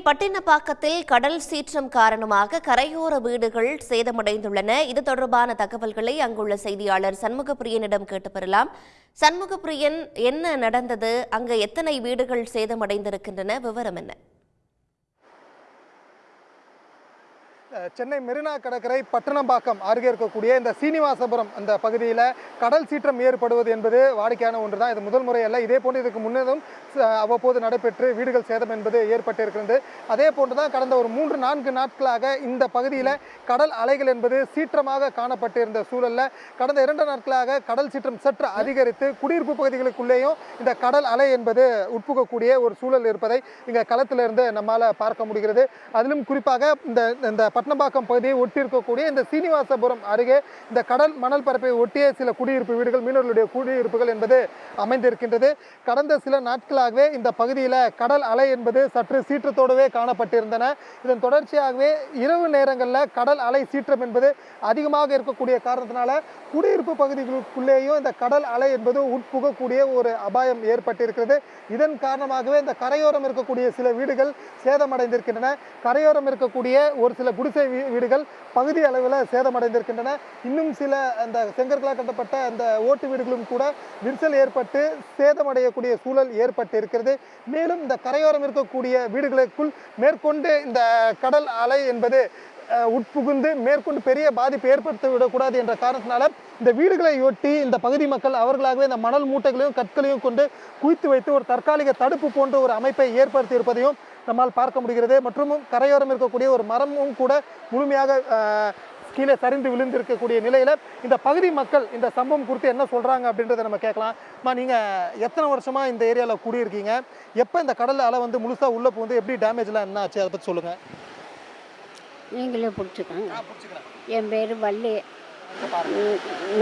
பட்டினப்பாக்கத்தில் கடல் சீற்றம் காரணமாக கரையோர வீடுகள் சேதமடைந்துள்ளன. இது தொடர்பான தகவல்களை அங்குள்ள செய்தியாளர் சண்முகப்பிரியனிடம் கேட்டு பெறலாம். சண்முகப்பிரியன், என்ன நடந்தது? அங்கு எத்தனை வீடுகள் சேதமடைந்திருக்கின்றன? விவரம் என்ன? சென்னை மெரினா கடற்கரை பட்டினப்பாக்கம் அருகே இருக்கக்கூடிய இந்த சீனிவாசபுரம் அந்த பகுதியில் கடல் சீற்றம் ஏற்படுவது என்பது வாடிக்கையான ஒன்று தான். இது முதல் முறை அல்ல. இதே போன்று இதுக்கு முன்னதும் அவ்வப்போது நடைபெற்று வீடுகள் சேதம் என்பது ஏற்பட்டிருக்கிறது. அதே போன்று தான் கடந்த ஒரு 3-4 நாட்களாக இந்த பகுதியில் கடல் அலைகள் என்பது சீற்றமாக காணப்பட்டிருந்த சூழலில் கடந்த 2 நாட்களாக கடல் சீற்றம் சற்று அதிகரித்து குடியிருப்பு பகுதிகளுக்குள்ளேயும் இந்த கடல் அலை என்பது உட்புகக்கூடிய ஒரு சூழல் இருப்பதை இங்கே களத்திலிருந்து நம்மால் பார்க்க முடிகிறது. அதிலும் குறிப்பாக இந்த பட்டினப்பாக்கம் பகுதியை ஒட்டி இருக்கக்கூடிய இந்த சீனிவாசபுரம் அருகே இந்த கடல் மணல் பரப்பை ஒட்டிய சில குடியிருப்பு வீடுகள், மீனவர்களுடைய குடியிருப்புகள் என்பது அமைந்திருக்கின்றது. கடந்த சில நாட்களாகவே இந்த பகுதியில் கடல் அலை என்பது சற்று சீற்றத்தோடவே காணப்பட்டிருந்தன. இதன் தொடர்ச்சியாகவே இரவு நேரங்களில் கடல் அலை சீற்றம் என்பது அதிகமாக இருக்கக்கூடிய காரணத்தினால குடியிருப்பு பகுதிகளுக்குள்ளேயும் இந்த கடல் அலை என்பது உட்புகக்கூடிய ஒரு அபாயம் ஏற்பட்டிருக்கிறது. இதன் காரணமாகவே இந்த கரையோரம் இருக்கக்கூடிய சில வீடுகள் சேதமடைந்திருக்கின்றன. கரையோரம் இருக்கக்கூடிய ஒரு சில குடிசை வீடுகள் பகுதி அளவில் சேதமடைந்திருக்கின்றன. இன்னும் சில அந்த செங்கற்களால் கட்டப்பட்ட அந்த ஓட்டு வீடுகளும் கூட விரிசல் ஏற்பட்டு சேதமடையக்கூடிய சூழல் ஏற்பட்டு இருக்கிறது. மேலும் இந்த கரையோரம் இருக்கக்கூடிய வீடுகளுக்குள் மேற்கொண்டு இந்த கடல் அலை என்பது உட்புகுந்து மேற்கொண்டு பெரிய பாதிப்பு ஏற்படுத்தி விடக்கூடாது என்ற காரணத்தினால இந்த வீடுகளை ஒட்டி இந்த பகுதி மக்கள் அவர்களாகவே இந்த மணல் மூட்டைகளையும் கற்களையும் கொண்டு குவித்து வைத்து ஒரு தற்காலிக தடுப்பு போன்ற ஒரு அமைப்பை ஏற்படுத்தி இருப்பதையும் நம்மால் பார்க்க முடிகிறது. மற்றும் கரையோரம் இருக்கக்கூடிய ஒரு மரமும் கூட முழுமையாக கீழே சரிந்து விழுந்திருக்கக்கூடிய நிலையில் இந்த பகுதி மக்கள் இந்த சம்பவம் குறித்து என்ன சொல்கிறாங்க அப்படின்றத நம்ம கேட்கலாம். நீங்கள் எத்தனை வருஷமாக இந்த ஏரியாவில் குடியிருக்கீங்க? எப்போ இந்த கடல் அலை வந்து முழுசாக உள்ளே போகுது? எப்படி டேமேஜ்லாம் என்ன ஆச்சு? அதை பற்றி சொல்லுங்கள். நீங்களே பிடிச்சிக்கோங்க. என் பேர் வள்ளி.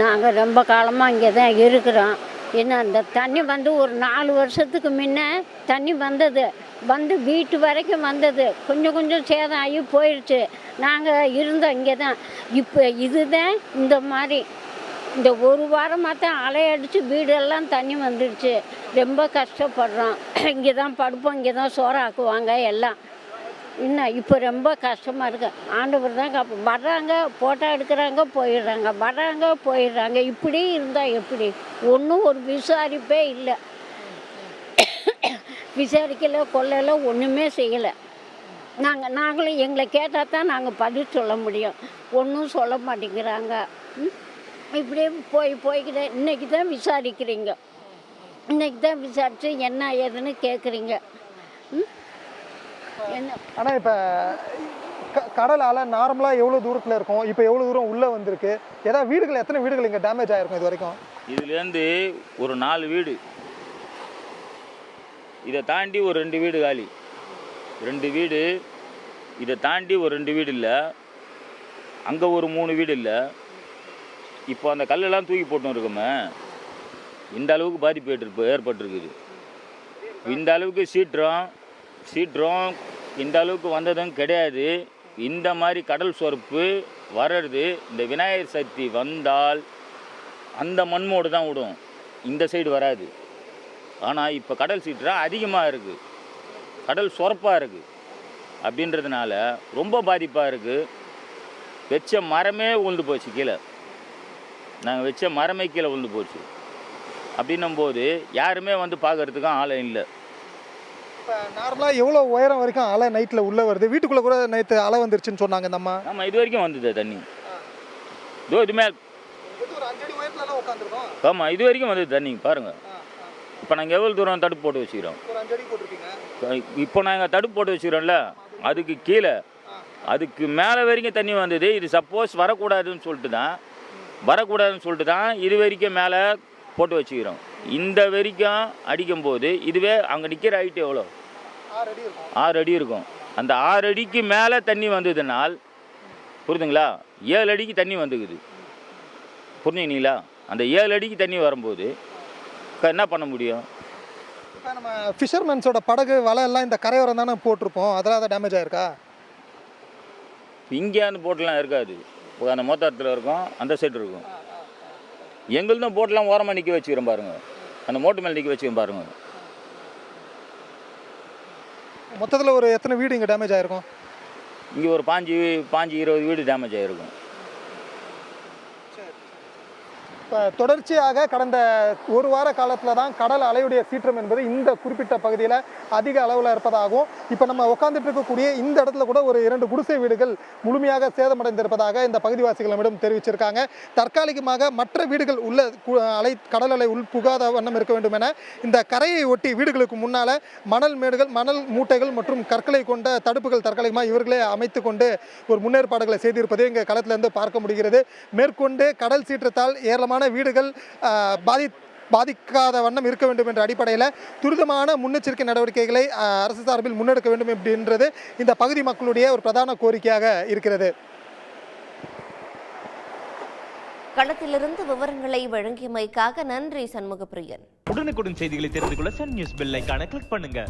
நாங்கள் ரொம்ப காலமாக இங்கே தான் இருக்கிறோம். என்ன அந்த தண்ணி வந்து ஒரு 4 வருஷத்துக்கு முன்ன தண்ணி வந்து வீட்டு வரைக்கும் வந்தது. கொஞ்சம் கொஞ்சம் சேதம் ஆகி போயிடுச்சு. நாங்கள் இருந்தோம் இங்கே தான். இப்போ இதுதான் இந்த மாதிரி இந்த ஒரு வாரமாக தான் அலையடிச்சு வீடெல்லாம் தண்ணி வந்துடுச்சு. ரொம்ப கஷ்டப்படுறோம். இங்கே தான் படுப்போம், இங்கே தான் சோறாக்குவாங்க எல்லாம். இன்னும் இப்போ ரொம்ப கஷ்டமாக இருக்குது. ஆண்டவர் தான் வர்றாங்க, ஃபோட்டோ எடுக்கிறாங்க, போயிடுறாங்க. இப்படி இருந்தால் எப்படி? ஒன்றும் ஒரு விசாரிப்பே இல்லை. விசாரிக்கலை, கொள்ளலை, ஒன்றுமே செய்யலை. நாங்களும் எங்களை கேட்டால் தான் நாங்கள் பதில் சொல்ல முடியும். ஒன்றும் சொல்ல மாட்டேங்கிறாங்க. இப்படியே போய்கிட்ட இன்றைக்கி தான் விசாரிக்கிறீங்க. இன்றைக்கி தான் விசாரித்து என்ன ஏதுன்னு கேட்குறீங்க. ஆனால் இப்போ கடல் அலை நார்மலாக எவ்வளோ தூரத்தில் இருக்கும்? இப்போ எவ்வளோ தூரம் உள்ளே வந்திருக்கு? ஏதாவது வீடுகள், எத்தனை வீடுகள் இங்கே டேமேஜ் ஆகிருக்கும் இது வரைக்கும்? இதுலேருந்து ஒரு 4 வீடு, இதை தாண்டி ஒரு 2 வீடு காலி. 2 வீடு, இதை தாண்டி ஒரு 2 வீடு இல்லை, அங்கே ஒரு 3 வீடு இல்லை. இப்போ அந்த கல்லெல்லாம் தூக்கி போட்டோம் இருக்கோமே, இந்த அளவுக்கு பாதிப்பு ஏற்பட்டிருக்குது. இந்த அளவுக்கு சீற்றம் இந்த அளவுக்கு வந்ததும் கிடையாது. இந்த மாதிரி கடல் சொரப்பு வர்றது இந்த விநாயகர் சதுர்த்தி வந்தால் அந்த மண்மோடு தான் விடும், இந்த சைடு வராது. ஆனால் இப்போ கடல் சீற்றம் அதிகமாக இருக்குது, கடல் சொரப்பாக இருக்குது. அப்படின்றதுனால ரொம்ப பாதிப்பாக இருக்குது. வச்ச மரமே உழுந்து போச்சு கீழே. நாங்கள் வச்ச மரமே கீழே உழுந்து போச்சு. அப்படின்னும்போது யாருமே வந்து பார்க்குறதுக்கும் ஆளை இல்லை. இப்போ நார்மலாக எவ்வளோ உயரம் வரைக்கும் அலை நைட்டில் உள்ளே வருது? வீட்டுக்குள்ளே கூட நைட்டு அலை வந்துருச்சுன்னு சொன்னாங்க இந்த அம்மா. ஆமாம், இது வரைக்கும் வந்தது தண்ணி. இதுமே ஒரு 5 அடி உயரத்துலலாம் உட்காந்துருக்கோம். ஆமாம், இது வரைக்கும் வந்தது தண்ணி. பாருங்கள், இப்போ நாங்கள் எவ்வளோ தூரம் தடுப்பு போட்டு வச்சுக்கிறோம்? ஒரு 5 அடி போட்டிருக்கீங்க. இப்போ நாங்கள் தடுப்பு போட்டு வச்சுக்கிறோம்ல, அதுக்கு கீழே அதுக்கு மேலே வரைக்கும் தண்ணி வந்தது. இது சப்போஸ் வரக்கூடாதுன்னு சொல்லிட்டு தான் இது வரைக்கும் மேலே போட்டு வச்சுக்கிறோம். இந்த வரைக்கும் அடிக்கும்போது இதுவே அங்கே நிற்கிற ஹைட்டு எவ்வளோ? 6 அடி இருக்கும். அந்த 6 அடிக்கு மேலே தண்ணி வந்ததுனால் புரியுதுங்களா, 7 அடிக்கு தண்ணி வந்துக்குது. புரிஞ்சுங்களா? அந்த 7 அடிக்கு தண்ணி வரும்போது என்ன பண்ண முடியும்? இப்போ நம்ம ஃபிஷர்மேன்ஸோட படகு வலை எல்லாம் இந்த கரையோரம் தானே போட்டிருப்போம், அதெல்லாம் அதை டேமேஜ் ஆகிருக்கா? இங்கே அந்த போட்டெலாம் இருக்காது. அந்த மோத்தாரத்தில் இருக்கும், அந்த சைடு இருக்கும். எங்களுதும் போட்டெலாம் ஓரமாக நிற்க வச்சுக்கிறோம் பாருங்கள், அந்த மோட்டு மேலே நிற்க வச்சுக்கிறோம் பாருங்கள். மொத்தத்தில் ஒரு எத்தனை வீடு இங்கே டேமேஜ் ஆகிருக்கும்? இங்கே ஒரு 20 வீடு டேமேஜ் ஆகிருக்கும். இப்போ தொடர்ச்சியாக கடந்த ஒரு வார காலத்தில் தான் கடல் அலையுடைய சீற்றம் என்பது இந்த குறிப்பிட்ட பகுதியில் அதிக அளவில் இருப்பதாகவும், இப்போ நம்ம உட்காந்துட்டு இருக்கக்கூடிய இந்த இடத்துல கூட ஒரு 2 குடிசை வீடுகள் முழுமையாக சேதமடைந்திருப்பதாக இந்த பகுதிவாசிகள் நம்மிடம் தெரிவிச்சிருக்காங்க. தற்காலிகமாக மற்ற வீடுகள் உள்ள கடல் அலை உள் புகாத வண்ணம் இருக்க வேண்டும் என இந்த கரையை ஒட்டி வீடுகளுக்கு முன்னால் மணல் மேடுகள், மணல் மூட்டைகள் மற்றும் கற்களை கொண்ட தடுப்புகள் தற்காலிகமாக இவர்களே அமைத்து கொண்டு ஒரு முன்னேற்பாடுகளை செய்திருப்பதை இங்கே களத்திலிருந்து பார்க்க முடிகிறது. மேற்கொண்டு கடல் சீற்றத்தால் ஏராளமான வீடுகள் பாதிக்காத வண்ணம் இருக்க வேண்டும் என்ற அடிப்படையில் துரிதமான முன்னெச்சரிக்கை நடவடிக்கைகளை அரசு சார்பில் முன்னெடுக்க வேண்டும் அப்படின்றது இந்த பகுதி மக்களுடைய ஒரு பிரதான கோரிக்கையாக இருக்கிறது. களத்திலிருந்து விவரங்களை வழங்கியமைக்காக நன்றி சண்முகப்பிரியன். உடனுக்குடன் செய்திகளை தெரிந்து கொள்ள சன் நியூஸ் பெல் ஐகானை கிளிக் பண்ணுங்க.